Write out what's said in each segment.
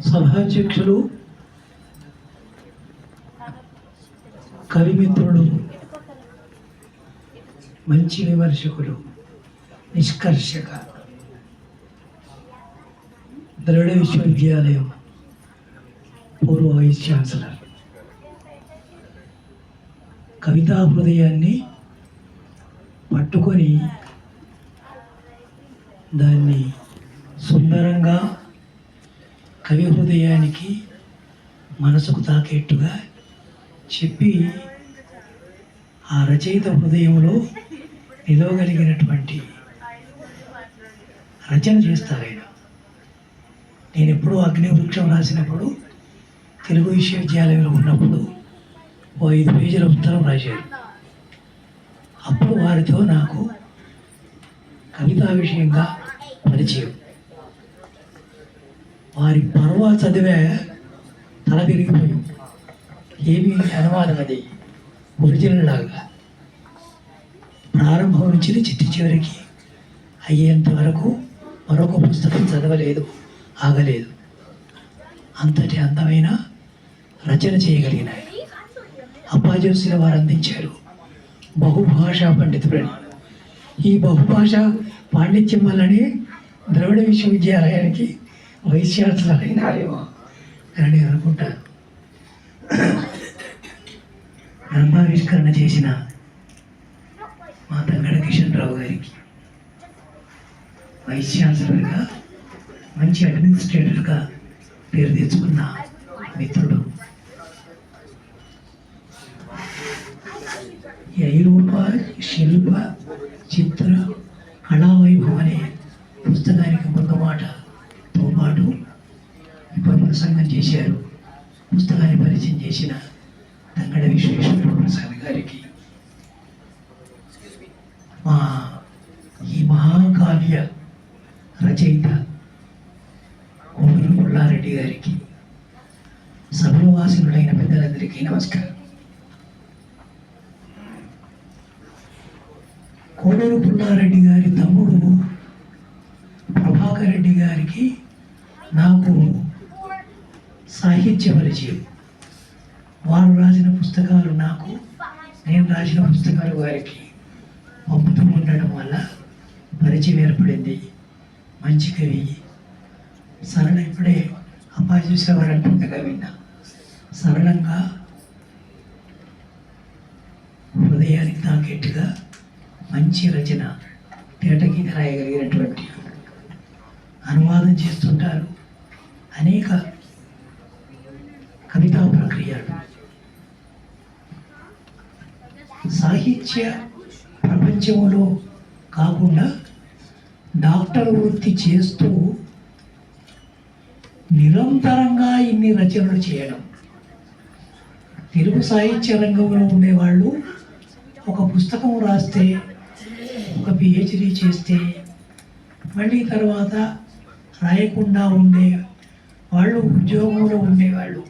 సభాధ్యక్షులు, కవిమిత్రులు, మంచి విమర్శకులు, నిష్కర్షక, ద్రవిడ విశ్వవిద్యాలయం పూర్వ వైస్ ఛాన్సలర్, కవితా హృదయాన్ని పట్టుకొని దాన్ని సుందరంగా కవి హృదయానికి మనసుకు తాకేట్టుగా చెప్పి ఆ రచయిత హృదయంలో నిలవగలిగినటువంటి రచన చేస్తారు ఆయన. నేను ఎప్పుడూ అగ్నివృక్షం రాసినప్పుడు తెలుగు విశ్వవిద్యాలయంలో ఉన్నప్పుడు 5 పేజీల ఉత్తరం రాశారు. అప్పుడు వారితో నాకు కవితా విషయంగా పరిచయం. వారి పర్వ చదివే తల తిరిగిపోయి ఏమీ అనువాదం అది ఒరిజినల్ లాగా ప్రారంభం నుంచి చిట్టి చివరికి అయ్యేంత వరకు మరొక పుస్తకం చదవలేదు, ఆగలేదు. అంతటి అందమైన రచన చేయగలిగిన ఆయన. అప్పాజోసిల వారు అందించారు బహుభాషా పండితుడని. ఈ బహుభాషా పాండిత్యం వల్లనే ద్రవిడ విశ్వవిద్యాలయానికి వైస్ ఛాన్సలర్ అయినారేమో అని నేను అనుకుంటాను. గ్రంథావిష్కరణ చేసిన మా తంగడ కిషన్ రావు గారికి వైస్ ఛాన్సలర్గా, మంచి అడ్మినిస్ట్రేటర్గా పేరు తెచ్చుకున్న మిత్రుడు. ఈ ఐరూప శిల్ప చిత్ర కళావైభవం అనే పుస్తకానికి మొట్టమాటతో పాటు ఇప్పుడు ప్రసంగం చేశారు. పుస్తకాన్ని పరిచయం చేసిన తంగడ విశ్వేశ్వర ప్రసాద్ గారికి, మా ఈ మహాకావ్య రచయిత కోడూరు పుల్లారెడ్డి గారికి, సభవాసులైన పెద్దలందరికీ నమస్కారం. కోడూరు పుల్లారెడ్డి గారి తమ్ముడు ప్రభాకర్ రెడ్డి గారికి నాకు సాహిత్య పరిచయం. వారు రాసిన పుస్తకాలు నాకు, నేను రాసిన పుస్తకాలు వారికి పంపుతూ ఉండడం వల్ల పరిచయం ఏర్పడింది. మంచి కవి, సరళ, ఇప్పుడే అప్పాజీసేవారు అంటుండగా విన్నా, సరళంగా హృదయానికి తాకేట్టుగా మంచి రచన, తేటగీత రాయగలిగినటువంటి, అనువాదం చేస్తుంటారు. అనేక కవితా ప్రక్రియలు సాహిత్య ప్రపంచంలో కాకుండా డాక్టర్ వృత్తి చేస్తూ నిరంతరంగా ఇన్ని రచనలు చేయడం. తెలుగు సాహిత్య రంగంలో ఉండేవాళ్ళు ఒక పుస్తకం రాస్తే, ఒక పిహెచ్డి చేస్తే, మళ్ళీ తర్వాత రాయకుండా ఉండే వాళ్ళు, ఉద్యోగంలో ఉండేవాళ్ళు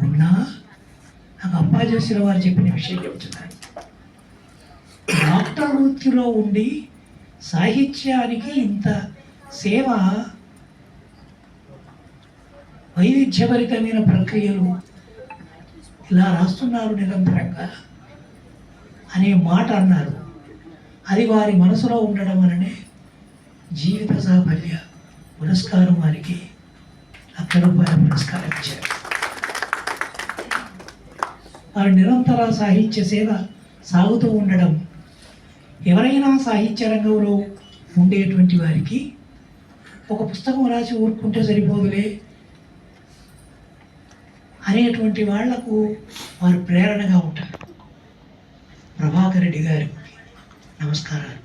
ఉన్నా, నాకు అప్పాజోసిల వారు చెప్పిన విషయం చెప్తున్నాను. డాక్టర్ వృత్తిలో ఉండి సాహిత్యానికి ఇంత సేవ, వైవిధ్యభరితమైన ప్రక్రియలు ఇలా రాస్తున్నారు నిరంతరంగా అనే మాట అన్నారు. అది వారి మనసులో ఉండడం వలనే జీవిత సాఫల్య పురస్కారం వారికి ₹1,00,000 పురస్కారం ఇచ్చారు. వారి నిరంతర సాహిత్య సేవ సాగుతూ ఉండడం, ఎవరైనా సాహిత్య రంగంలో ఉండేటువంటి వారికి ఒక పుస్తకం రాసి ఊరుకుంటే సరిపోదులే అనేటువంటి వాళ్లకు వారు ప్రేరణగా ఉంటారు. ప్రభాకర్ రెడ్డి గారికి నమస్కారాలు.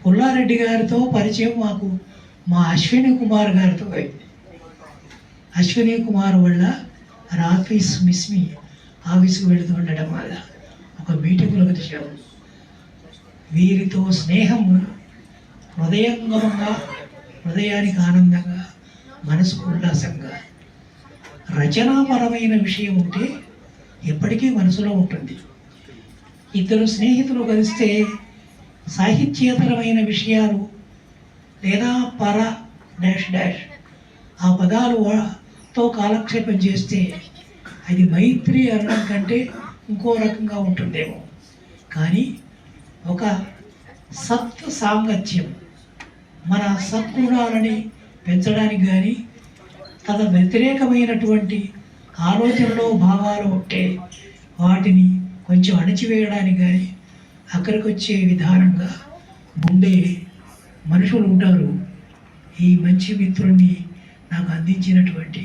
పుల్లారెడ్డి గారితో పరిచయం మాకు మా అశ్విని కుమార్ గారితో అయింది. అశ్విని కుమార్ వల్ల ఆఫీస్ మిస్మి ఆఫీస్కి వెళుతూ ఉండడం వల్ల ఒక మీటింగ్లోకి వచ్చాము. వీరితో స్నేహం హృదయంగమంగా, హృదయానికి ఆనందంగా, మనసుకు ఉల్లాసంగా, రచనాపరమైన విషయం ఉంటే ఎప్పటికీ మనసులో ఉంటుంది. ఇద్దరు స్నేహితులు కలిస్తే సాహిత్యేతరమైన విషయాలు లేదా పర డాష్ డాష్ ఆ తో కాలక్షేపం చేస్తే అది మైత్రి అనడం కంటే ఇంకో రకంగా ఉంటుందేమో. కానీ ఒక సత్ సాంగత్యం మన సద్గుణాలని పెంచడానికి కానీ తన వ్యతిరేకమైనటువంటి ఆలోచనలో భావాలు ఉంటే వాటిని కొంచెం అణచివేయడానికి కానీ అక్కడికి వచ్చే విధానంగా ఉండే మనుషులు ఉంటారు. ఈ మంచి మిత్రుడిని నాకు అందించినటువంటి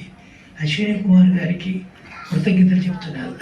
అశ్విని కుమార్ గారికి కృతజ్ఞతలు చెప్తున్నాను.